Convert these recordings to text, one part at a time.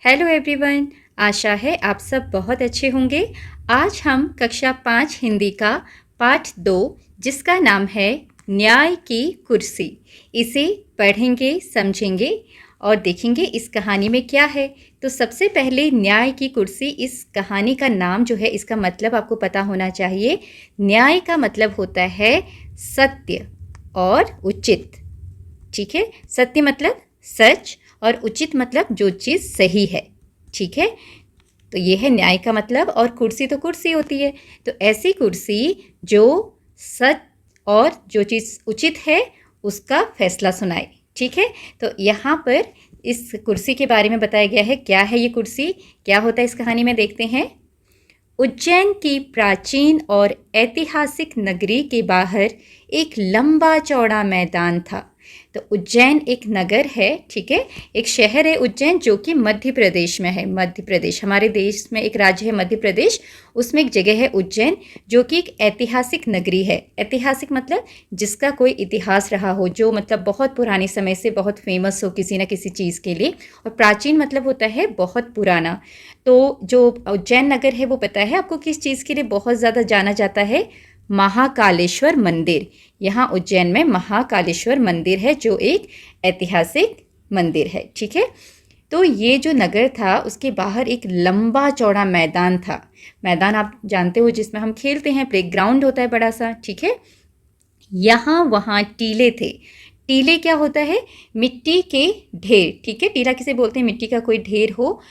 Hello everyone. आशा है आप सब बहुत अच्छे होंगे। आज हम कक्षा 5 हिंदी का पाठ 2 जिसका नाम है न्याय की कुर्सी, इसे पढ़ेंगे, समझेंगे और देखेंगे इस कहानी में क्या है। तो सबसे पहले न्याय की कुर्सी, इस कहानी का नाम जो है, इसका मतलब आपको पता होना चाहिए। न्याय का मतलब होता है सत्य और उचित। ठीक है, सत्य मतलब सच और उचित मतलब जो चीज़ सही है। ठीक है, तो ये है न्याय का मतलब। और कुर्सी तो कुर्सी होती है, तो ऐसी कुर्सी जो सच और जो चीज़ उचित है उसका फैसला सुनाए। ठीक है, तो यहाँ पर इस कुर्सी के बारे में बताया गया है। क्या है ये कुर्सी, क्या होता है इस कहानी में, देखते हैं। उज्जैन की प्राचीन और ऐतिहासिक नगरी के बाहर एक लंबा चौड़ा मैदान था। तो उज्जैन एक नगर है, ठीक है, एक शहर है उज्जैन, जो कि मध्य प्रदेश में है। मध्य प्रदेश, हमारे देश में एक राज्य है मध्य प्रदेश, उसमें एक जगह है उज्जैन, जो कि एक ऐतिहासिक नगरी है। ऐतिहासिक मतलब जिसका कोई इतिहास रहा हो, जो मतलब बहुत पुराने समय से बहुत फेमस हो किसी न किसी चीज़ के लिए। और प्राचीन मतलब होता है बहुत पुराना। तो जो उज्जैन नगर है वो पता है आपको किस चीज़ के लिए बहुत ज़्यादा जाना जाता है? महाकालेश्वर मंदिर। यहाँ उज्जैन में महाकालेश्वर मंदिर है, जो एक ऐतिहासिक मंदिर है। ठीक है, तो ये जो नगर था उसके बाहर एक लंबा चौड़ा मैदान था। मैदान आप जानते हो जिसमें हम खेलते हैं, प्लेग्राउंड होता है बड़ा सा। ठीक है, यहाँ वहाँ टीले थे। टीले क्या होता है? मिट्टी के ढेर। ठीक है, टीला किसे बोलते हैं? मिट्टी का कोई ढेर हो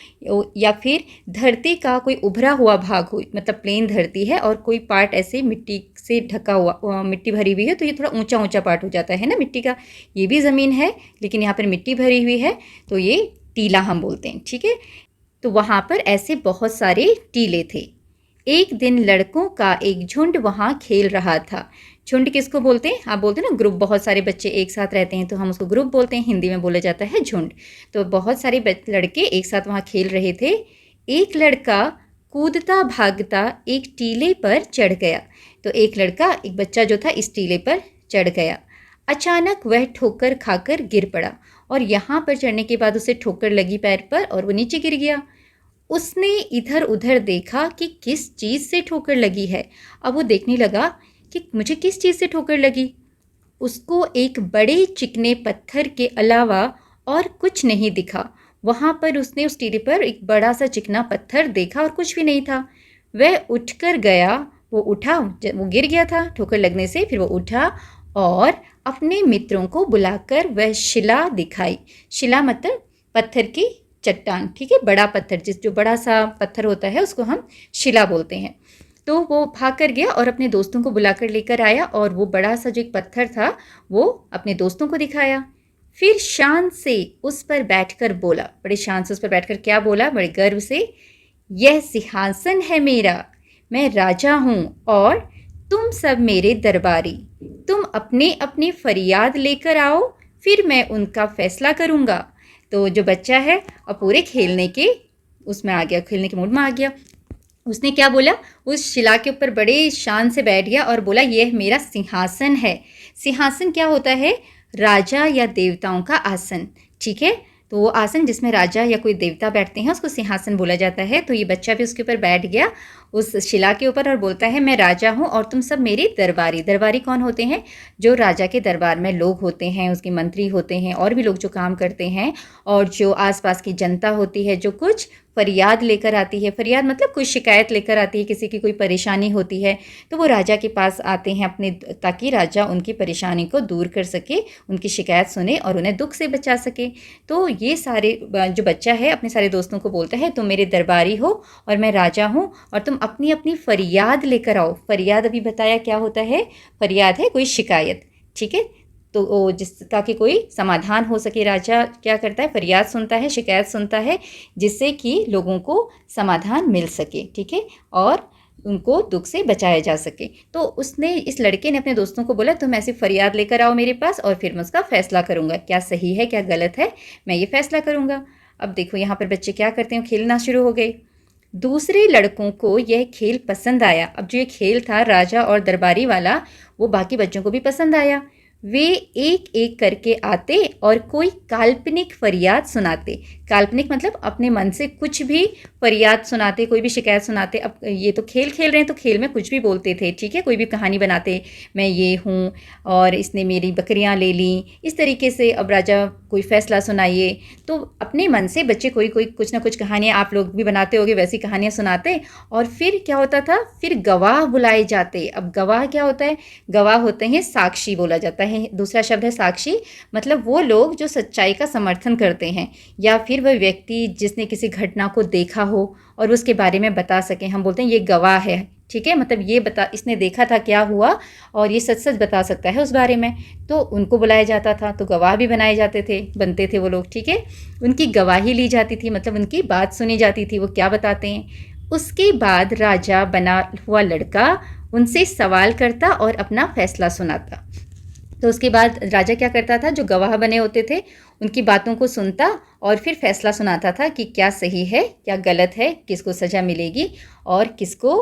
या फिर धरती का कोई उभरा हुआ भाग हो, मतलब प्लेन धरती है और कोई पार्ट ऐसे मिट्टी से ढका हुआ, मिट्टी भरी हुई है, तो ये थोड़ा ऊंचा ऊंचा पार्ट हो जाता है ना मिट्टी का। ये भी ज़मीन है लेकिन यहाँ पर मिट्टी भरी हुई है, तो ये टीला हम बोलते हैं। ठीक है, तो वहाँ पर ऐसे बहुत सारे टीले थे। एक दिन लड़कों का एक झुंड वहाँ खेल रहा था। झुंड किसको बोलते हैं? आप बोलते हैं ना ग्रुप, बहुत सारे बच्चे एक साथ रहते हैं तो हम उसको ग्रुप बोलते हैं, हिंदी में बोला जाता है झुंड। तो बहुत सारे लड़के एक साथ वहाँ खेल रहे थे। एक लड़का कूदता भागता एक टीले पर चढ़ गया। तो एक लड़का, एक बच्चा जो था, इस टीले पर चढ़ गया। अचानक वह ठोकर खाकर गिर पड़ा और यहाँ पर चढ़ने के बाद उसे ठोकर लगी पैर पर और वो नीचे गिर गया। उसने इधर उधर देखा कि किस चीज़ से ठोकर लगी है। अब वो देखने लगा कि मुझे किस चीज़ से ठोकर लगी। उसको एक बड़े चिकने पत्थर के अलावा और कुछ नहीं दिखा। वहाँ पर उसने उस टीले पर एक बड़ा सा चिकना पत्थर देखा और कुछ भी नहीं था। वह उठकर गया, वो उठा, वो गिर गया था ठोकर लगने से, फिर वो उठा और अपने मित्रों को बुलाकर वह शिला दिखाई। शिला मतलब पत्थर की चट्टान। ठीक है, बड़ा पत्थर, जो बड़ा सा पत्थर होता है उसको हम शिला बोलते हैं। तो वो भाग कर गया और अपने दोस्तों को बुलाकर लेकर आया और वो बड़ा सा जो एक पत्थर था वो अपने दोस्तों को दिखाया। फिर शान से उस पर बैठकर बोला, बड़े शान से उस पर बैठकर क्या बोला, बड़े गर्व से, यह सिंहासन है मेरा, मैं राजा हूँ और तुम सब मेरे दरबारी। तुम अपने अपनी फरियाद लेकर आओ, फिर मैं उनका फैसला करूँगा। तो जो बच्चा है अब पूरे खेलने के उसमें आ गया, खेलने के मूड में आ गया। उसने क्या बोला, उस शिला के ऊपर बड़े शान से बैठ गया और बोला, यह मेरा सिंहासन है। सिंहासन क्या होता है? राजा या देवताओं का आसन। ठीक है, तो वो आसन जिसमें राजा या कोई देवता बैठते हैं उसको सिंहासन बोला जाता है। तो ये बच्चा भी उसके ऊपर बैठ गया, उस शिला के ऊपर, और बोलता है, मैं राजा हूँ और तुम सब मेरे दरबारी। दरबारी कौन होते हैं? जो राजा के दरबार में लोग होते हैं, उसके मंत्री होते हैं और भी लोग जो काम करते हैं, और जो आसपास की जनता होती है जो कुछ फरियाद लेकर आती है। फरियाद मतलब कोई शिकायत लेकर आती है, किसी की कोई परेशानी होती है तो वो राजा के पास आते हैं अपने, ताकि राजा उनकी परेशानी को दूर कर सके, उनकी शिकायत सुने और उन्हें दुख से बचा सके। तो ये सारे जो बच्चा है अपने सारे दोस्तों को बोलता है, तुम मेरे दरबारी हो और मैं राजा हूँ और तुम अपनी अपनी फरियाद लेकर आओ। फरियाद अभी बताया क्या होता है? फरियाद है कोई शिकायत। ठीक है, तो जिस, ताकि कोई समाधान हो सके। राजा क्या करता है? फरियाद सुनता है, शिकायत सुनता है, जिससे कि लोगों को समाधान मिल सके। ठीक है, और उनको दुख से बचाया जा सके। तो उसने, इस लड़के ने अपने दोस्तों को बोला, तुम ऐसी फरियाद लेकर आओ मेरे पास और फिर मैं उसका फैसला करूँगा, क्या सही है क्या गलत है, मैं ये फैसला करूँगा। अब देखो यहाँ पर बच्चे क्या करते हैं, खेलना शुरू हो गए। दूसरे लड़कों को यह खेल पसंद आया। अब जो ये खेल था राजा और दरबारी वाला, वो बाकी बच्चों को भी पसंद आया। वे एक एक करके आते और कोई काल्पनिक फरियाद सुनाते। काल्पनिक मतलब अपने मन से कुछ भी फरियाद सुनाते, कोई भी शिकायत सुनाते। अब ये तो खेल खेल रहे हैं तो खेल में कुछ भी बोलते थे, ठीक है। कोई भी कहानी बनाते, मैं ये हूँ और इसने मेरी बकरियाँ ले लीं, इस तरीके से। अब राजा कोई फैसला सुनाइए, तो अपने मन से बच्चे कोई कोई कुछ ना कुछ कहानियाँ, आप लोग भी बनाते होगे वैसी कहानियाँ सुनाते। और फिर क्या होता था, फिर गवाह बुलाए जाते। अब गवाह क्या होता है, गवाह होते हैं साक्षी, बोला जाता है, दूसरा शब्द है साक्षी। मतलब वो लोग जो सच्चाई का समर्थन करते हैं, या फिर वह व्यक्ति जिसने किसी घटना को देखा हो और उसके बारे में बता सकें, हम बोलते हैं ये गवाह है, ठीक है। मतलब ये इसने देखा था क्या हुआ और ये सच सच बता सकता है उस बारे में, तो उनको बुलाया जाता था। तो गवाह भी बनाए जाते थे, बनते थे वो लोग, ठीक है। उनकी गवाही ली जाती थी, मतलब उनकी बात सुनी जाती थी, वो क्या बताते हैं। उसके बाद राजा बना हुआ लड़का उनसे सवाल करता और अपना फैसला सुनाता। तो उसके बाद राजा क्या करता था, जो गवाह बने होते थे उनकी बातों को सुनता और फिर फैसला सुनाता था कि क्या सही है क्या गलत है, किसको सज़ा मिलेगी और किसको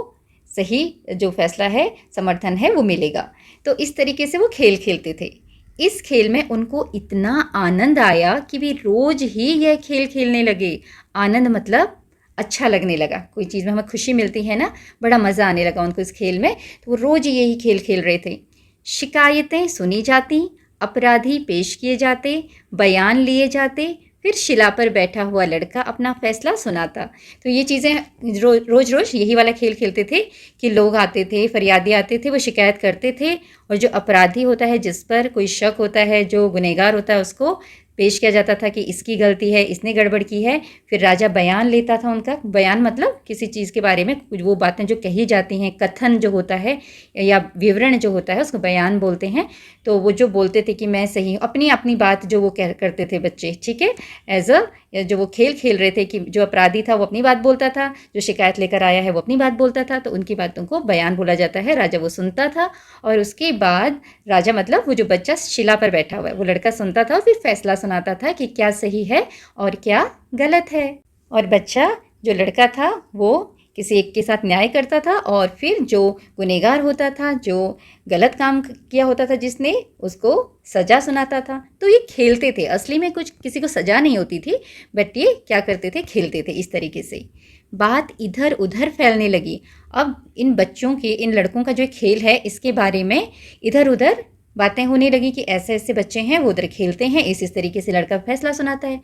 सही जो फैसला है, समर्थन है, वो मिलेगा। तो इस तरीके से वो खेल खेलते थे। इस खेल में उनको इतना आनंद आया कि वे रोज़ ही यह खेल खेलने लगे। आनंद मतलब अच्छा लगने लगा, कोई चीज़ में हमें खुशी मिलती है ना, बड़ा मज़ा आने लगा उनको इस खेल में। तो वो रोज़ यही खेल खेल रहे थे। शिकायतें सुनी जाती, अपराधी पेश किए जाते, बयान लिए जाते, फिर शिला पर बैठा हुआ लड़का अपना फैसला सुनाता। तो ये चीज़ें रोज़ रोज़ यही वाला खेल खेलते थे कि लोग आते थे, फरियादी आते थे, वो शिकायत करते थे, और जो अपराधी होता है, जिस पर कोई शक होता है, जो गुनहगार होता है, उसको पेश किया जाता था कि इसकी गलती है, इसने गड़बड़ की है। फिर राजा बयान लेता था उनका। बयान मतलब किसी चीज़ के बारे में कुछ वो बातें जो कही जाती हैं, कथन जो होता है या विवरण जो होता है, उसको बयान बोलते हैं। तो वो जो बोलते थे कि मैं सही हूँ, अपनी अपनी बात जो वो करते थे बच्चे, ठीक है। एज जो वो खेल खेल रहे थे कि जो अपराधी था वो अपनी बात बोलता था, जो शिकायत लेकर आया है वो अपनी बात बोलता था, तो उनकी बातों को बयान बोला जाता है। राजा वो सुनता था और उसके बाद राजा मतलब वो जो बच्चा शिला पर बैठा हुआ है वो लड़का सुनता था और फिर फैसला सुनाता था कि क्या सही है और क्या गलत है। और बच्चा जो लड़का था वो किसी एक के साथ न्याय करता था, और फिर जो गुनहगार होता था, जो गलत काम किया होता था जिसने, उसको सज़ा सुनाता था। तो ये खेलते थे, असली में कुछ किसी को सज़ा नहीं होती थी, बट ये क्या करते थे, खेलते थे इस तरीके से। बात इधर उधर फैलने लगी। अब इन बच्चों के, इन लड़कों का जो खेल है, इसके बारे में इधर उधर बातें होने लगी कि ऐसे ऐसे बच्चे हैं, वो उधर खेलते हैं, इस तरीके से लड़का फैसला सुनाता है।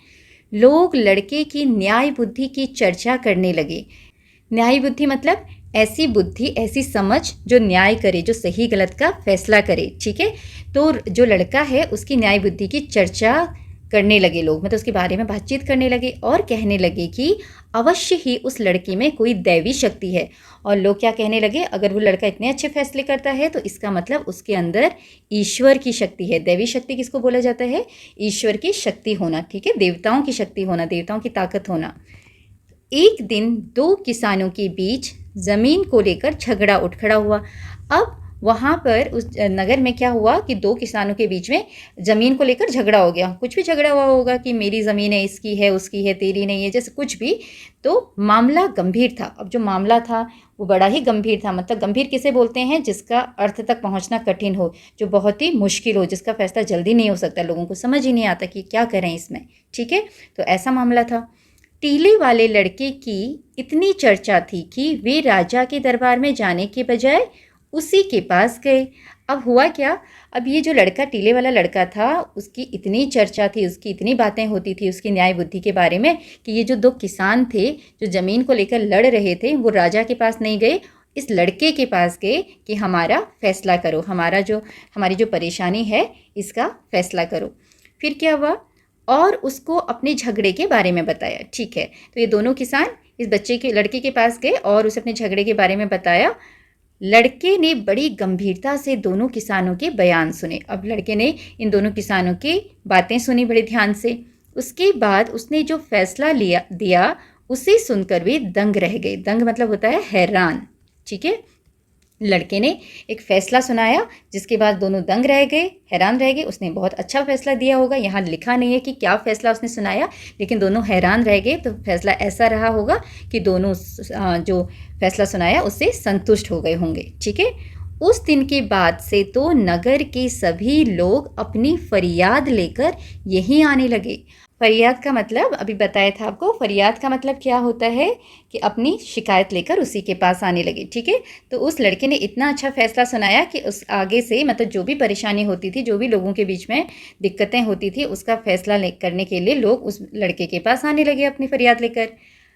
लोग लड़के की न्याय बुद्धि की चर्चा करने लगे। न्याय बुद्धि मतलब ऐसी बुद्धि, ऐसी समझ जो न्याय करे, जो सही गलत का फैसला करे, ठीक है। तो जो लड़का है उसकी न्याय बुद्धि की चर्चा करने लगे लोग, मतलब उसके बारे में बातचीत करने लगे और कहने लगे कि अवश्य ही उस लड़के में कोई दैवी शक्ति है। और लोग क्या कहने लगे, अगर वो लड़का इतने अच्छे फैसले करता है तो इसका मतलब उसके अंदर ईश्वर की शक्ति है। दैवी शक्ति किसको बोला जाता है, ईश्वर की शक्ति होना, ठीक है, देवताओं की शक्ति होना, देवताओं की ताकत होना। एक दिन दो किसानों के बीच ज़मीन को लेकर झगड़ा उठ खड़ा हुआ। अब वहाँ पर उस नगर में क्या हुआ कि दो किसानों के बीच में ज़मीन को लेकर झगड़ा हो गया। कुछ भी झगड़ा हुआ होगा कि मेरी ज़मीन है, इसकी है, उसकी है, तेरी नहीं है, जैसे कुछ भी। तो मामला गंभीर था। अब जो मामला था वो बड़ा ही गंभीर था। मतलब गंभीर किसे बोलते हैं, जिसका अर्थ तक पहुँचना कठिन हो, जो बहुत ही मुश्किल हो, जिसका फैसला जल्दी नहीं हो सकता, लोगों को समझ ही नहीं आता कि क्या करें इसमें, ठीक है। तो ऐसा मामला था। टीले वाले लड़के की इतनी चर्चा थी कि वे राजा के दरबार में जाने के बजाय उसी के पास गए। अब हुआ क्या, अब ये जो लड़का, टीले वाला लड़का था, उसकी इतनी चर्चा थी, उसकी इतनी बातें होती थी उसकी न्याय बुद्धि के बारे में कि ये जो दो किसान थे जो ज़मीन को लेकर लड़ रहे थे, वो राजा के पास नहीं गए, इस लड़के के पास गए कि हमारा फैसला करो, हमारी जो परेशानी है इसका फैसला करो। फिर क्या हुआ, और उसको अपने झगड़े के बारे में बताया, ठीक है। तो ये दोनों किसान इस लड़के के पास गए और उसे अपने झगड़े के बारे में बताया। लड़के ने बड़ी गंभीरता से दोनों किसानों के बयान सुने। अब लड़के ने इन दोनों किसानों की बातें सुनी बड़े ध्यान से। उसके बाद उसने जो फैसला दिया उसे सुनकर वे दंग रह गए। दंग मतलब होता है हैरान, ठीक है। लड़के ने एक फ़ैसला सुनाया जिसके बाद दोनों दंग रह गए, हैरान रह गए। उसने बहुत अच्छा फ़ैसला दिया होगा, यहाँ लिखा नहीं है कि क्या फ़ैसला उसने सुनाया, लेकिन दोनों हैरान रह गए। तो फैसला ऐसा रहा होगा कि दोनों जो फैसला सुनाया उससे संतुष्ट हो गए होंगे, ठीक है। उस दिन के बाद से तो नगर के सभी लोग अपनी फरियाद लेकर यहीं आने लगे। फरियाद का मतलब अभी बताया था आपको। फरियाद का मतलब क्या होता है कि अपनी शिकायत लेकर उसी के पास आने लगे, ठीक है। तो उस लड़के ने इतना अच्छा फैसला सुनाया कि उस आगे से मतलब जो भी परेशानी होती थी, जो भी लोगों के बीच में दिक्कतें होती थी, उसका फैसला करने के लिए लोग उस लड़के के पास आने लगे अपनी फरियाद लेकर।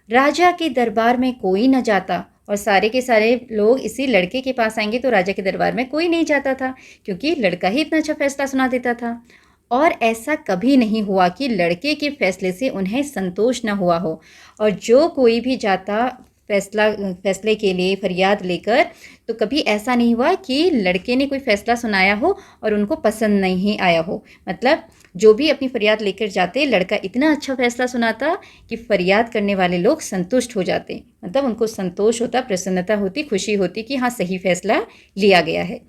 राजा के दरबार में कोई न जाता और सारे के सारे लोग इसी लड़के के पास आएंगे तो राजा के दरबार में कोई नहीं जाता था, क्योंकि लड़का ही इतना अच्छा फैसला सुना देता था। और ऐसा कभी नहीं हुआ कि लड़के के फैसले से उन्हें संतोष न हुआ हो। और जो कोई भी जाता फैसले के लिए फरियाद लेकर, तो कभी ऐसा नहीं हुआ कि लड़के ने कोई फैसला सुनाया हो और उनको पसंद नहीं आया हो। मतलब जो भी अपनी फरियाद लेकर जाते, लड़का इतना अच्छा फैसला सुनाता कि फरियाद करने वाले लोग संतुष्ट हो जाते। मतलब उनको संतोष होता, प्रसन्नता होती, खुशी होती कि हाँ सही फैसला लिया गया है।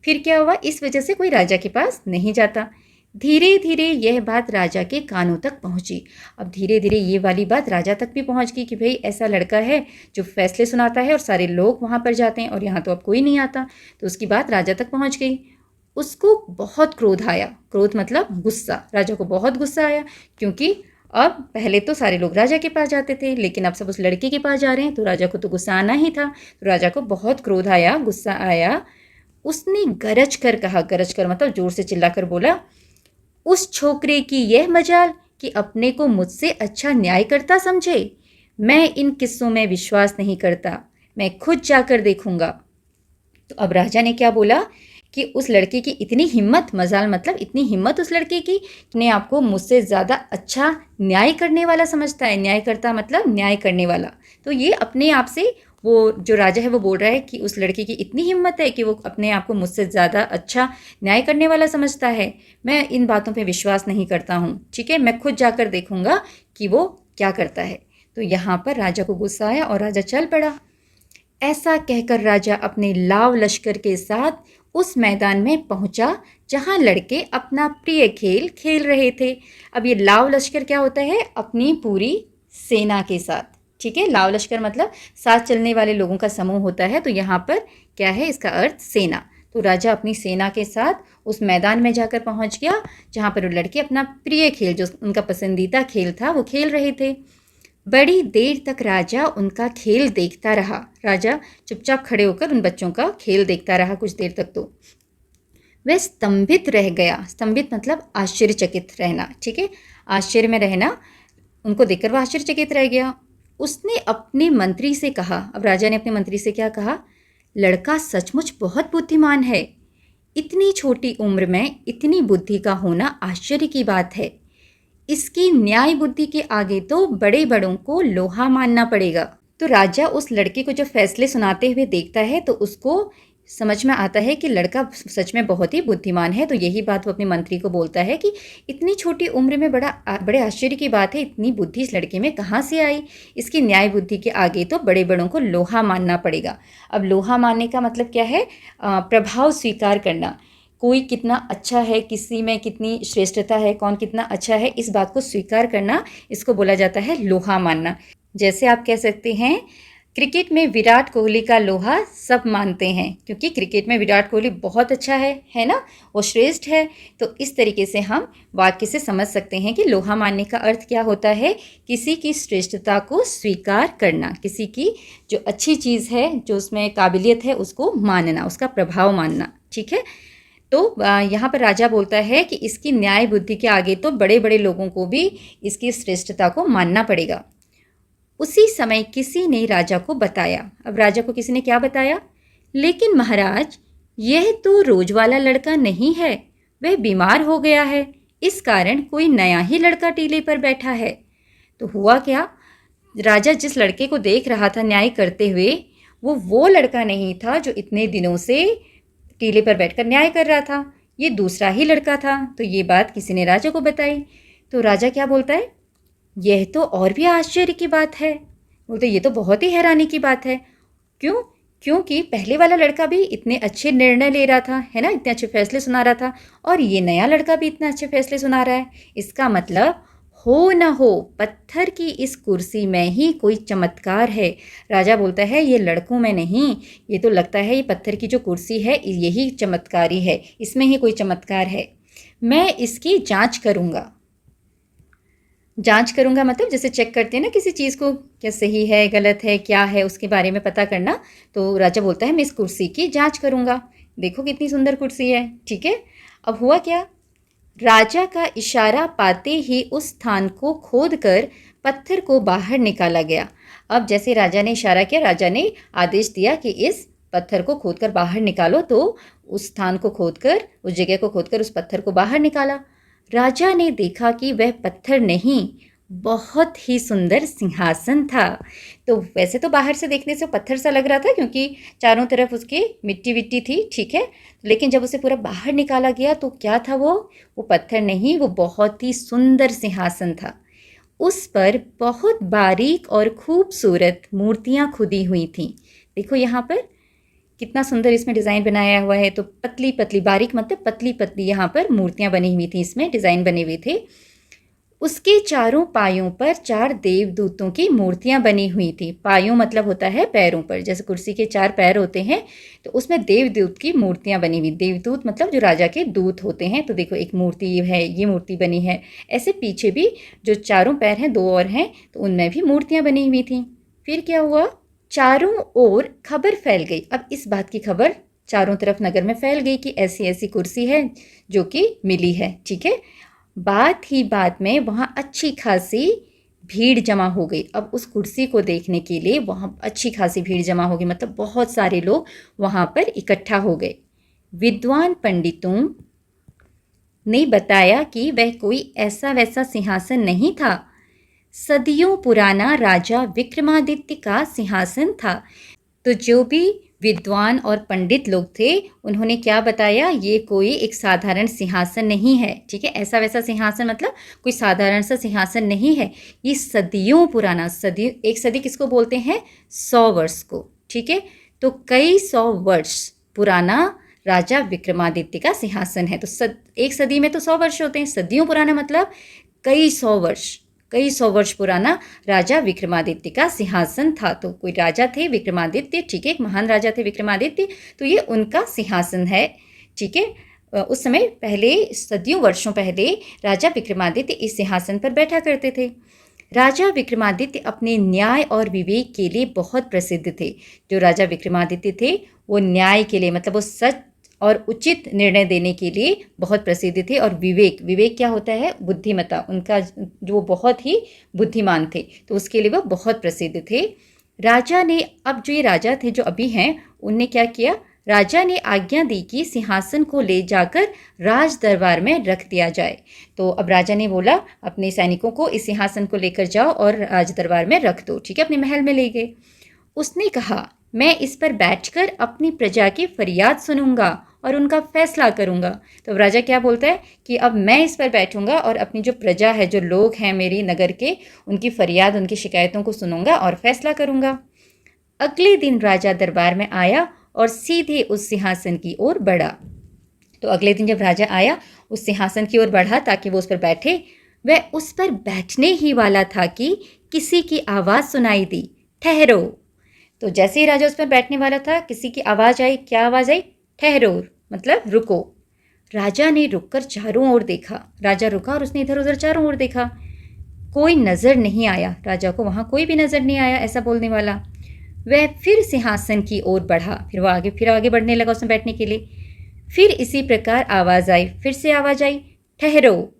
फिर क्या हुआ, इस वजह से कोई राजा के पास नहीं जाता। धीरे धीरे यह बात राजा के कानों तक पहुंची। अब धीरे धीरे ये वाली बात राजा तक भी पहुंच गई कि भाई ऐसा लड़का है जो फैसले सुनाता है और सारे लोग वहां पर जाते हैं और यहाँ तो अब कोई नहीं आता। तो उसकी बात राजा तक पहुंच गई। उसको बहुत क्रोध आया। क्रोध मतलब गुस्सा। राजा को बहुत गुस्सा आया, क्योंकि अब पहले तो सारे लोग राजा के पास जाते थे, लेकिन अब सब उस लड़के के पास जा रहे हैं, तो राजा को तो गुस्सा आना ही था। तो राजा को बहुत क्रोध आया, गुस्सा आया। उसने गरज कर कहा, गरज कर मतलब जोर से चिल्लाकर बोला, उस छोकरे की यह मजाल कि अपने को मुझसे अच्छा न्याय करता समझे। मैं इन किस्सों में विश्वास नहीं करता, मैं खुद जाकर देखूंगा। तो अब राजा ने क्या बोला कि उस लड़के की इतनी हिम्मत, मजाल मतलब इतनी हिम्मत उस लड़के की, ने आपको मुझसे ज़्यादा अच्छा न्याय करने वाला समझता है। न्याय करता मतलब न्याय करने वाला। तो ये अपने आप से, वो जो राजा है वो बोल रहा है कि उस लड़के की इतनी हिम्मत है कि वो अपने आप को मुझसे ज़्यादा अच्छा न्याय करने वाला समझता है। मैं इन बातों पे विश्वास नहीं करता हूँ, ठीक है। मैं खुद जाकर देखूँगा कि वो क्या करता है। तो यहाँ पर राजा को गुस्सा आया और राजा चल पड़ा। ऐसा कहकर राजा अपने लाव लश्कर के साथ उस मैदान में पहुंचा जहां लड़के अपना प्रिय खेल खेल रहे थे। अब ये लाव लश्कर क्या होता है, अपनी पूरी सेना के साथ, ठीक है। लाव लश्कर मतलब साथ चलने वाले लोगों का समूह होता है। तो यहाँ पर क्या है, इसका अर्थ सेना। तो राजा अपनी सेना के साथ उस मैदान में जाकर पहुंच गया जहाँ पर वो लड़के अपना प्रिय खेल, जो उनका पसंदीदा खेल था, वो खेल रहे थे। बड़ी देर तक राजा उनका खेल देखता रहा। राजा चुपचाप खड़े होकर उन बच्चों का खेल देखता रहा कुछ देर तक। तो वह स्तंभित रह गया। स्तंभित मतलब आश्चर्यचकित रहना, ठीक है। आश्चर्य में रहना, उनको देखकर वह आश्चर्यचकित रह गया। उसने अपने मंत्री से कहा, अब राजा ने अपने मंत्री से क्या कहा, लड़का सचमुच बहुत बुद्धिमान है। इतनी छोटी उम्र में इतनी बुद्धि का होना आश्चर्य की बात है। इसकी न्याय बुद्धि के आगे तो बड़े बड़ों को लोहा मानना पड़ेगा। तो राजा उस लड़के को जब फैसले सुनाते हुए देखता है तो उसको समझ में आता है कि लड़का सच में बहुत ही बुद्धिमान है। तो यही बात वो अपने मंत्री को बोलता है कि इतनी छोटी उम्र में बड़े आश्चर्य की बात है, इतनी बुद्धि इस लड़के में कहाँ से आई। इसकी न्याय बुद्धि के आगे तो बड़े बड़ों को लोहा मानना पड़ेगा। अब लोहा मानने का मतलब क्या है, प्रभाव स्वीकार करना। कोई कितना अच्छा है, किसी में कितनी श्रेष्ठता है, कौन कितना अच्छा है, इस बात को स्वीकार करना, इसको बोला जाता है लोहा मानना। जैसे आप कह सकते हैं क्रिकेट में विराट कोहली का लोहा सब मानते हैं, क्योंकि क्रिकेट में विराट कोहली बहुत अच्छा है ना, वो श्रेष्ठ है। तो इस तरीके से हम वाक्य से समझ सकते हैं कि लोहा मानने का अर्थ क्या होता है, किसी की श्रेष्ठता को स्वीकार करना, किसी की जो अच्छी चीज़ है, जो उसमें काबिलियत है, उसको मानना, उसका प्रभाव मानना, ठीक है। तो यहाँ पर राजा बोलता है कि इसकी न्याय बुद्धि के आगे तो बड़े बड़े लोगों को भी इसकी श्रेष्ठता को मानना पड़ेगा। उसी समय किसी ने राजा को बताया, अब राजा को किसी ने क्या बताया, लेकिन महाराज यह तो रोज वाला लड़का नहीं है, वह बीमार हो गया है, इस कारण कोई नया ही लड़का टीले पर बैठा है। तो हुआ क्या, राजा जिस लड़के को देख रहा था न्याय करते हुए, वो लड़का नहीं था जो इतने दिनों से टीले पर बैठकर न्याय कर रहा था, ये दूसरा ही लड़का था। तो ये बात किसी ने राजा को बताई। तो राजा क्या बोलता है, यह तो और भी आश्चर्य की बात है। बोलते ये तो बहुत ही हैरानी की बात है। क्यों, क्योंकि पहले वाला लड़का भी इतने अच्छे निर्णय ले रहा था, है ना, इतने अच्छे फैसले सुना रहा था, और ये नया लड़का भी इतने अच्छे फैसले सुना रहा है। इसका मतलब हो न हो पत्थर की इस कुर्सी में ही कोई चमत्कार है। राजा बोलता है ये लड़कों में नहीं, ये तो लगता है ये पत्थर की जो कुर्सी है यही चमत्कारी है, इसमें ही कोई चमत्कार है। मैं इसकी जांच करूंगा। जांच करूंगा मतलब जैसे चेक करते हैं ना किसी चीज़ को, क्या सही है गलत है क्या है उसके बारे में पता करना। तो राजा बोलता है मैं इस कुर्सी की जांच करूंगा। देखो कितनी सुंदर कुर्सी है। ठीक है, अब हुआ क्या, राजा का इशारा पाते ही उस स्थान को खोदकर पत्थर को बाहर निकाला गया। अब जैसे राजा ने इशारा किया, राजा ने आदेश दिया कि इस पत्थर को खोदकर बाहर निकालो, तो उस स्थान को खोदकर, उस जगह को खोदकर उस पत्थर को बाहर निकाला। राजा ने देखा कि वह पत्थर नहीं, बहुत ही सुंदर सिंहासन था। तो वैसे तो बाहर से देखने से पत्थर सा लग रहा था क्योंकि चारों तरफ उसके मिट्टी विट्टी थी, ठीक है। लेकिन जब उसे पूरा बाहर निकाला गया तो क्या था वो पत्थर नहीं, वो बहुत ही सुंदर सिंहासन था। उस पर बहुत बारीक और खूबसूरत मूर्तियां खुदी हुई थीं। देखो यहाँ पर कितना सुंदर इसमें डिज़ाइन बनाया हुआ है। तो पतली पतली, बारीक मतलब पतली पतली यहाँ पर मूर्तियां बनी हुई थी, इसमें डिज़ाइन बने हुए थे। उसके चारों पायों पर 4 देवदूतों की मूर्तियां बनी हुई थी। पायों मतलब होता है पैरों पर, जैसे कुर्सी के 4 पैर होते हैं तो उसमें देवदूत की मूर्तियां बनी हुई। देवदूत मतलब जो राजा के दूत होते हैं। तो देखो एक मूर्ति है, ये मूर्ति बनी है। ऐसे पीछे भी जो चारों पैर हैं, 2 और हैं, तो उनमें भी मूर्तियां बनी हुई थी। फिर क्या हुआ, चारों ओर खबर फैल गई। अब इस बात की खबर चारों तरफ नगर में फैल गई कि ऐसी ऐसी कुर्सी है जो कि मिली है। ठीक है, बात ही बात में वहाँ अच्छी खासी भीड़ जमा हो गई। अब उस कुर्सी को देखने के लिए वहाँ अच्छी खासी भीड़ जमा हो गई, मतलब बहुत सारे लोग वहाँ पर इकट्ठा हो गए। विद्वान पंडितों ने बताया कि वह कोई ऐसा वैसा सिंहासन नहीं था, सदियों पुराना राजा विक्रमादित्य का सिंहासन था। तो जो भी विद्वान और पंडित लोग थे उन्होंने क्या बताया, ये कोई एक साधारण सिंहासन नहीं है। ठीक है, ऐसा वैसा सिंहासन मतलब कोई साधारण सा सिंहासन नहीं है, ये सदियों पुराना, सदी, एक सदी किसको बोलते हैं, 100 वर्ष को। ठीक है, तो कई 100 वर्ष पुराना राजा विक्रमादित्य का सिंहासन है। तो एक सदी में तो 100 वर्ष होते हैं, सदियों पुराना मतलब कई 100 वर्ष, कई 100 वर्ष पुराना राजा विक्रमादित्य का सिंहासन था। तो कोई राजा थे विक्रमादित्य, ठीक है, एक महान राजा थे विक्रमादित्य, तो ये उनका सिंहासन है। ठीक है, उस समय पहले, सदियों वर्षों पहले राजा विक्रमादित्य इस सिंहासन पर बैठा करते थे। राजा विक्रमादित्य अपने न्याय और विवेक के लिए बहुत प्रसिद्ध थे। जो राजा विक्रमादित्य थे वो न्याय के लिए, मतलब वो सच और उचित निर्णय देने के लिए बहुत प्रसिद्ध थे। और विवेक, विवेक क्या होता है, बुद्धिमत्ता, उनका जो बहुत ही बुद्धिमान थे, तो उसके लिए वो बहुत प्रसिद्ध थे। राजा ने, अब जो ये राजा थे जो अभी हैं, उनने क्या किया, राजा ने आज्ञा दी कि सिंहासन को ले जाकर राज दरबार में रख दिया जाए। तो अब राजा ने बोला अपने सैनिकों को इस सिंहासन को लेकर जाओ और राज दरबार में रख दो। ठीक है, अपने महल में ले गए। उसने कहा मैं इस पर बैठकर अपनी प्रजा की फरियाद सुनूंगा और उनका फैसला करूंगा। तो राजा क्या बोलता है कि अब मैं इस पर बैठूंगा और अपनी जो प्रजा है, जो लोग हैं मेरी नगर के, उनकी फरियाद, उनकी शिकायतों को सुनूंगा और फैसला करूंगा। अगले दिन राजा दरबार में आया और सीधे उस सिंहासन की ओर बढ़ा। तो अगले दिन जब राजा आया, उस सिंहासन की ओर बढ़ा ताकि वो उस पर बैठे। वह उस पर बैठने ही वाला था कि किसी की आवाज़ सुनाई दी, ठहरो। तो जैसे ही राजा उस पर बैठने वाला था, किसी की आवाज़ आई। क्या आवाज़ आई, ठहरो, मतलब रुको। राजा ने रुककर चारों ओर देखा। राजा रुका और उसने इधर उधर चारों ओर देखा, कोई नज़र नहीं आया। राजा को वहाँ कोई भी नज़र नहीं आया ऐसा बोलने वाला। वह फिर सिंहासन की ओर बढ़ा, फिर आगे बढ़ने लगा उसमें बैठने के लिए। फिर इसी प्रकार आवाज़ आई, फिर से आवाज़ आई, ठहरो।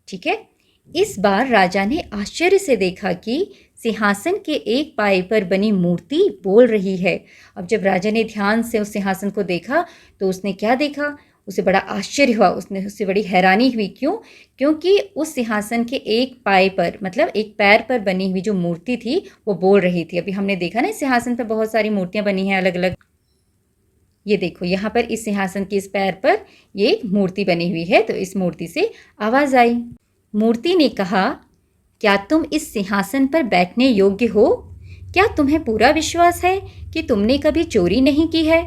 ठीक है, इस बार राजा ने आश्चर्य से देखा कि सिंहासन के एक पाए पर बनी मूर्ति बोल रही है। अब जब राजा ने ध्यान से उस सिंहासन को देखा तो उसने क्या देखा, उसे बड़ा आश्चर्य हुआ, उससे बड़ी हैरानी हुई। क्यों, क्योंकि उस सिंहासन के एक पाए पर, मतलब एक पैर पर बनी हुई जो मूर्ति थी वो बोल रही थी। अभी हमने देखा ना, इस सिंहासन पर बहुत सारी मूर्तियां बनी हैं अलग अलग। ये देखो यहाँ पर इस सिंहासन के इस पैर पर ये एक मूर्ति बनी हुई है। तो इस मूर्ति से आवाज़ आई। मूर्ति ने कहा, क्या तुम इस सिंहासन पर बैठने योग्य हो? क्या तुम्हें पूरा विश्वास है कि तुमने कभी चोरी नहीं की है?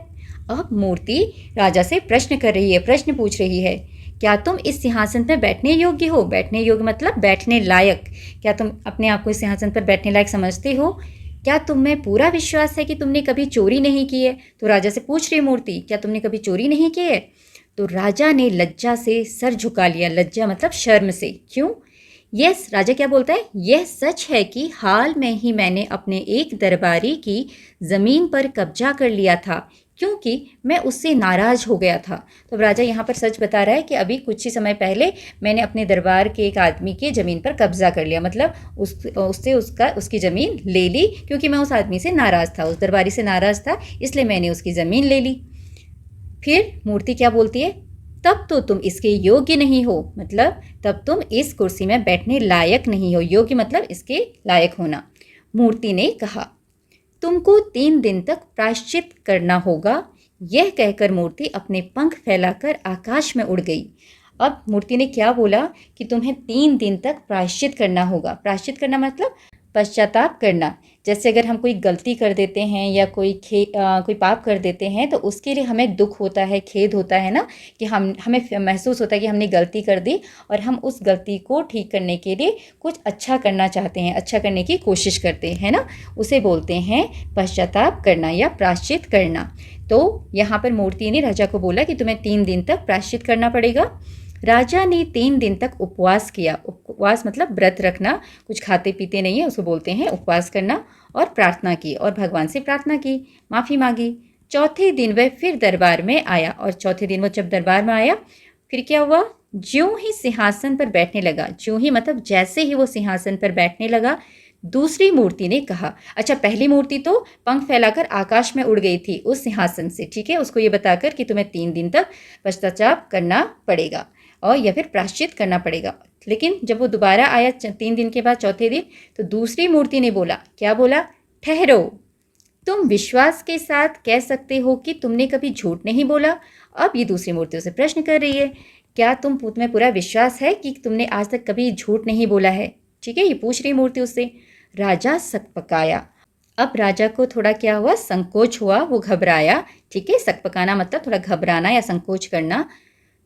अब मूर्ति राजा से प्रश्न कर रही है, प्रश्न पूछ रही है, क्या तुम इस सिंहासन पर बैठने योग्य हो? बैठने योग्य मतलब बैठने लायक। क्या तुम अपने आप को इस सिंहासन पर बैठने लायक समझते हो? क्या तुम्हें पूरा विश्वास है कि तुमने कभी चोरी नहीं की है? तो राजा से पूछ रही मूर्ति, क्या तुमने कभी चोरी नहीं की है? तो राजा ने लज्जा से सर झुका लिया। लज्जा मतलब शर्म से। क्यों? यस, राजा क्या बोलता है, यह सच है कि हाल में ही मैंने अपने एक दरबारी की ज़मीन पर कब्जा कर लिया था क्योंकि मैं उससे नाराज़ हो गया था। तो राजा यहाँ पर सच बता रहा है कि अभी कुछ ही समय पहले मैंने अपने दरबार के एक आदमी की ज़मीन पर कब्जा कर लिया, मतलब उससे उसकी ज़मीन ले ली क्योंकि मैं उस आदमी से नाराज़ था, उस दरबारी से नाराज़ था, इसलिए मैंने उसकी ज़मीन ले ली। फिर मूर्ति क्या बोलती है, तब तो तुम इसके योग्य नहीं हो, मतलब तब तुम इस कुर्सी में बैठने लायक नहीं हो। योग्य मतलब इसके लायक होना। मूर्ति ने कहा, तुमको 3 दिन तक प्रायश्चित करना होगा। यह कहकर मूर्ति अपने पंख फैलाकर आकाश में उड़ गई। अब मूर्ति ने क्या बोला कि तुम्हें 3 दिन तक प्रायश्चित करना होगा। प्रायश्चित करना मतलब पश्चाताप करना। जैसे अगर हम कोई गलती कर देते हैं या कोई पाप कर देते हैं तो उसके लिए हमें दुख होता है, खेद होता है ना, कि हमें महसूस होता है कि हमने गलती कर दी और हम उस गलती को ठीक करने के लिए कुछ अच्छा करना चाहते हैं, अच्छा करने की कोशिश करते हैं ना, उसे बोलते हैं पश्चाताप करना या प्रायश्चित करना। तो यहाँ पर मूर्ति ने राजा को बोला कि तुम्हें 3 दिन तक प्रायश्चित करना पड़ेगा। राजा ने 3 दिन तक उपवास किया। उपवास मतलब व्रत रखना, कुछ खाते पीते नहीं है, उसको बोलते हैं उपवास करना। और प्रार्थना की और भगवान से प्रार्थना की, माफ़ी मांगी। चौथे दिन वह फिर दरबार में आया और चौथे दिन वो जब दरबार में आया फिर क्या हुआ, ज्यों ही सिंहासन पर बैठने लगा, ज्यों ही मतलब जैसे ही वो सिंहासन पर बैठने लगा, दूसरी मूर्ति ने कहा। अच्छा, पहली मूर्ति तो पंख फैलाकर आकाश में उड़ गई थी उस सिंहासन से, ठीक है, उसको ये बताकर कि तुम्हें 3 दिन तक पश्चाताप करना पड़ेगा और या फिर प्रायश्चित करना पड़ेगा। लेकिन जब वो दोबारा आया 3 दिन के बाद चौथे दिन, तो दूसरी मूर्ति ने बोला, क्या बोला, ठहरो, तुम विश्वास के साथ कह सकते हो कि तुमने कभी झूठ नहीं बोला। अब ये दूसरी मूर्ति उसे प्रश्न कर रही है, क्या तुम्हें पूरा विश्वास है कि तुमने आज तक कभी झूठ नहीं बोला है। ठीक है, ये पूछ रही मूर्ति उससे। राजा सकपकाया। अब राजा को थोड़ा क्या हुआ, संकोच हुआ, वो घबराया। ठीक है, सकपकाना मतलब थोड़ा घबराना या संकोच करना।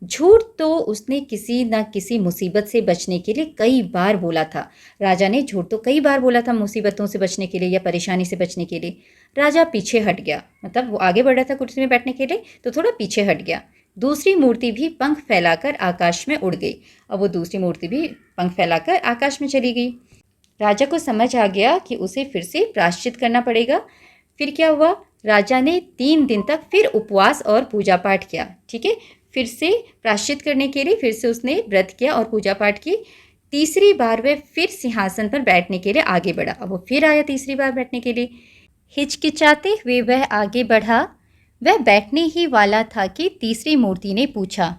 झूठ तो उसने किसी न किसी मुसीबत से बचने के लिए कई बार बोला था। राजा ने झूठ तो कई बार बोला था मुसीबतों से बचने के लिए या परेशानी से बचने के लिए। राजा पीछे हट गया, मतलब वो आगे बढ़ रहा था कुर्सी में बैठने के लिए, तो थोड़ा पीछे हट गया। दूसरी मूर्ति भी पंख फैलाकर आकाश में उड़ गई। अब वो दूसरी मूर्ति भी पंख फैलाकर आकाश में चली गई। राजा को समझ आ गया कि उसे फिर से प्रायश्चित करना पड़ेगा। फिर क्या हुआ, राजा ने 3 दिन तक फिर उपवास और पूजा पाठ किया। ठीक है, फिर से प्रायश्चित करने के लिए फिर से उसने व्रत किया और पूजा पाठ की। तीसरी बार वह फिर सिंहासन पर बैठने के लिए आगे बढ़ा। अब वो फिर आया तीसरी बार बैठने के लिए। हिचकिचाते हुए वह आगे बढ़ा। वह बैठने ही वाला था कि तीसरी मूर्ति ने पूछा,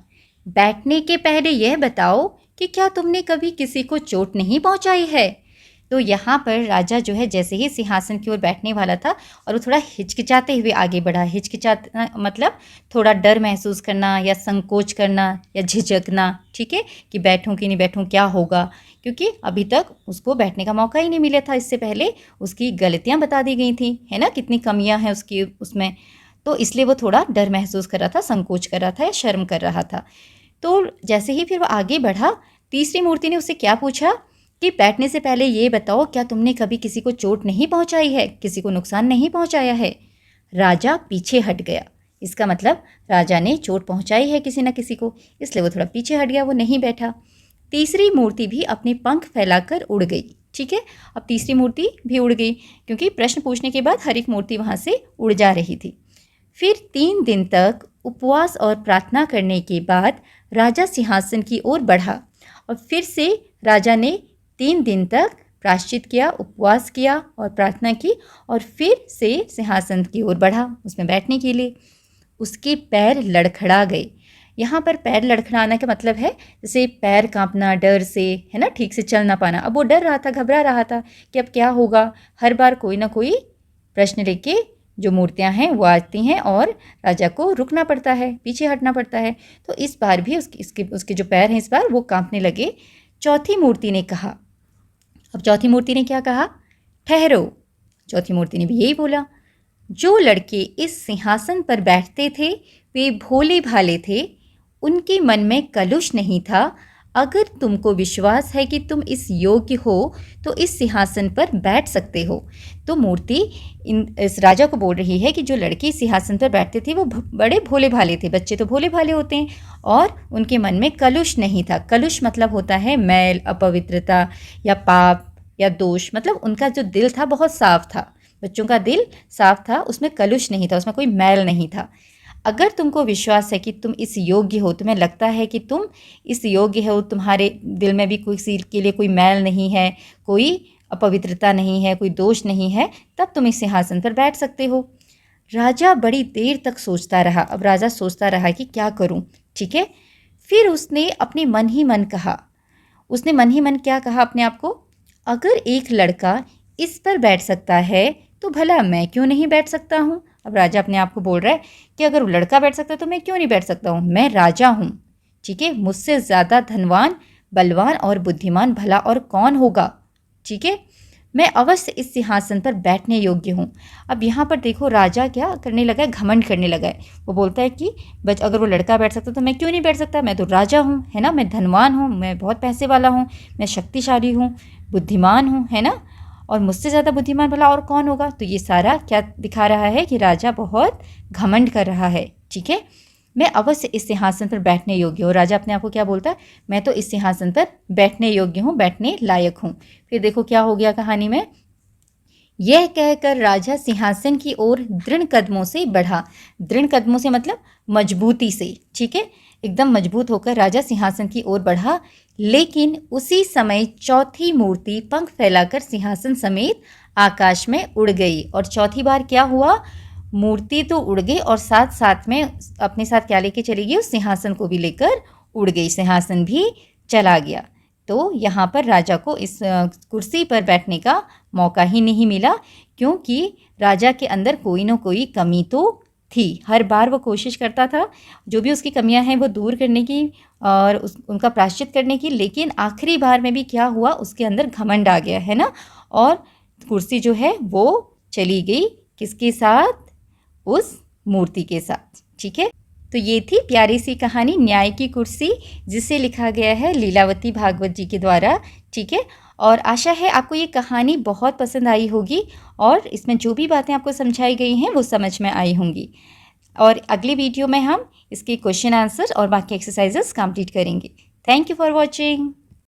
बैठने के पहले यह बताओ कि क्या तुमने कभी किसी को चोट नहीं पहुंचाई है। तो यहाँ पर राजा जो है जैसे ही सिंहासन की ओर बैठने वाला था और वो थोड़ा हिचकिचाते हुए आगे बढ़ा। हिचकिचाना मतलब थोड़ा डर महसूस करना या संकोच करना या झिझकना, ठीक है, कि बैठूं कि नहीं बैठूं, क्या होगा, क्योंकि अभी तक उसको बैठने का मौका ही नहीं मिला था। इससे पहले उसकी गलतियाँ बता दी गई थी, है ना, कितनी कमियाँ हैं उसकी उसमें, तो इसलिए वो थोड़ा डर महसूस कर रहा था, संकोच कर रहा था या शर्म कर रहा था। तो जैसे ही फिर वो आगे बढ़ा, तीसरी मूर्ति ने उससे क्या पूछा कि बैठने से पहले ये बताओ, क्या तुमने कभी किसी को चोट नहीं पहुंचाई है, किसी को नुकसान नहीं पहुंचाया है। राजा पीछे हट गया। इसका मतलब राजा ने चोट पहुंचाई है किसी न किसी को, इसलिए वो थोड़ा पीछे हट गया, वो नहीं बैठा। तीसरी मूर्ति भी अपने पंख फैलाकर उड़ गई। ठीक है, अब तीसरी मूर्ति भी उड़ गई क्योंकि प्रश्न पूछने के बाद हर एक मूर्ति वहाँ से उड़ जा रही थी। फिर 3 दिन तक उपवास और प्रार्थना करने के बाद राजा सिंहासन की ओर बढ़ा और फिर से राजा ने 3 दिन तक प्रायश्चित किया, उपवास किया और प्रार्थना की और फिर से सिंहासन की ओर बढ़ा उसमें बैठने के लिए। उसके पैर लड़खड़ा गए। यहाँ पर पैर लड़खड़ाना का मतलब है जैसे पैर कांपना डर से, है ना, ठीक से चल ना पाना। अब वो डर रहा था, घबरा रहा था कि अब क्या होगा। हर बार कोई ना कोई प्रश्न लेके जो मूर्तियाँ हैं वो आती हैं और राजा को रुकना पड़ता है, पीछे हटना पड़ता है। तो इस बार भी उसके जो पैर हैं इस बार वो कांपने लगे। चौथी मूर्ति ने कहा, अब चौथी मूर्ति ने क्या कहा, ठहरो। चौथी मूर्ति ने भी यही बोला, जो लड़के इस सिंहासन पर बैठते थे वे भोले भाले थे, उनके मन में कलुष नहीं था। अगर तुमको विश्वास है कि तुम इस योग्य हो तो इस सिंहासन पर बैठ सकते हो। तो मूर्ति इस राजा को बोल रही है कि जो लड़के सिंहासन पर बैठते थे वो बड़े भोले भाले थे। बच्चे तो भोले भाले होते हैं और उनके मन में कलुष नहीं था। कलुष मतलब होता है मैल, अपवित्रता या पाप या दोष। मतलब उनका जो दिल था बहुत साफ था। बच्चों का दिल साफ था, उसमें कलुष नहीं था, उसमें कोई मैल नहीं था। अगर तुमको विश्वास है कि तुम इस योग्य हो, तुम्हें लगता है कि तुम इस योग्य हो, तुम्हारे दिल में भी किसी के लिए कोई मैल नहीं है, कोई अपवित्रता नहीं है, कोई दोष नहीं है, तब तुम इस सिंहासन पर बैठ सकते हो। राजा बड़ी देर तक सोचता रहा। अब राजा सोचता रहा कि क्या करूं, ठीक है। फिर उसने अपने मन ही मन कहा, उसने मन ही मन क्या कहा अपने आप को, अगर एक लड़का इस पर बैठ सकता है तो भला मैं क्यों नहीं बैठ सकता हूँ। अब राजा अपने आप को बोल रहा है कि अगर वो लड़का बैठ सकता है तो मैं क्यों नहीं बैठ सकता हूँ, मैं राजा हूँ, ठीक है। मुझसे ज़्यादा धनवान, बलवान और बुद्धिमान भला और कौन होगा, ठीक है। मैं अवश्य इस सिंहासन पर बैठने योग्य हूँ। अब यहाँ पर देखो राजा क्या करने लगा है, घमंड करने लगा है। वो बोलता है कि अगर वो लड़का बैठ सकता तो मैं क्यों नहीं बैठ सकता, मैं तो राजा हूँ, है ना, मैं धनवान हूँ, मैं बहुत पैसे वाला हूँ, मैं शक्तिशाली हूँ, बुद्धिमान हूँ, है ना, और मुझसे ज़्यादा बुद्धिमान भला और कौन होगा। तो ये सारा क्या दिखा रहा है कि राजा बहुत घमंड कर रहा है, ठीक है। मैं अवश्य इस सिंहासन पर बैठने योग्य हूँ। राजा अपने आप को क्या बोलता है, मैं तो इस सिंहासन पर बैठने योग्य हूँ, बैठने लायक हूँ। फिर देखो क्या हो गया कहानी में। यह कहकर राजा सिंहासन की ओर दृढ़ कदमों से बढ़ा। दृढ़ कदमों से मतलब मजबूती से, ठीक है, एकदम मजबूत होकर राजा सिंहासन की ओर बढ़ा। लेकिन उसी समय चौथी मूर्ति पंख फैलाकर सिंहासन समेत आकाश में उड़ गई। और चौथी बार क्या हुआ, मूर्ति तो उड़ गई और साथ साथ में अपने साथ क्या लेके चली गई, उस सिंहासन को भी लेकर उड़ गई, सिंहासन भी चला गया। तो यहाँ पर राजा को इस कुर्सी पर बैठने का मौका ही नहीं मिला, क्योंकि राजा के अंदर कोई ना कोई कमी तो थी। हर बार वो कोशिश करता था जो भी उसकी कमियां हैं वो दूर करने की और उनका प्रायश्चित करने की, लेकिन आखिरी बार में भी क्या हुआ, उसके अंदर घमंड आ गया, है ना, और कुर्सी जो है वो चली गई किसके साथ, उस मूर्ति के साथ, ठीक है। तो ये थी प्यारी सी कहानी न्याय की कुर्सी, जिसे लिखा गया है लीलावती भागवत जी के द्वारा, ठीक है। और आशा है आपको ये कहानी बहुत पसंद आई होगी और इसमें जो भी बातें आपको समझाई गई हैं वो समझ में आई होंगी। और अगले वीडियो में हम इसके क्वेश्चन आंसर और बाकी एक्सरसाइजेस कंप्लीट करेंगे। Thank you for watching.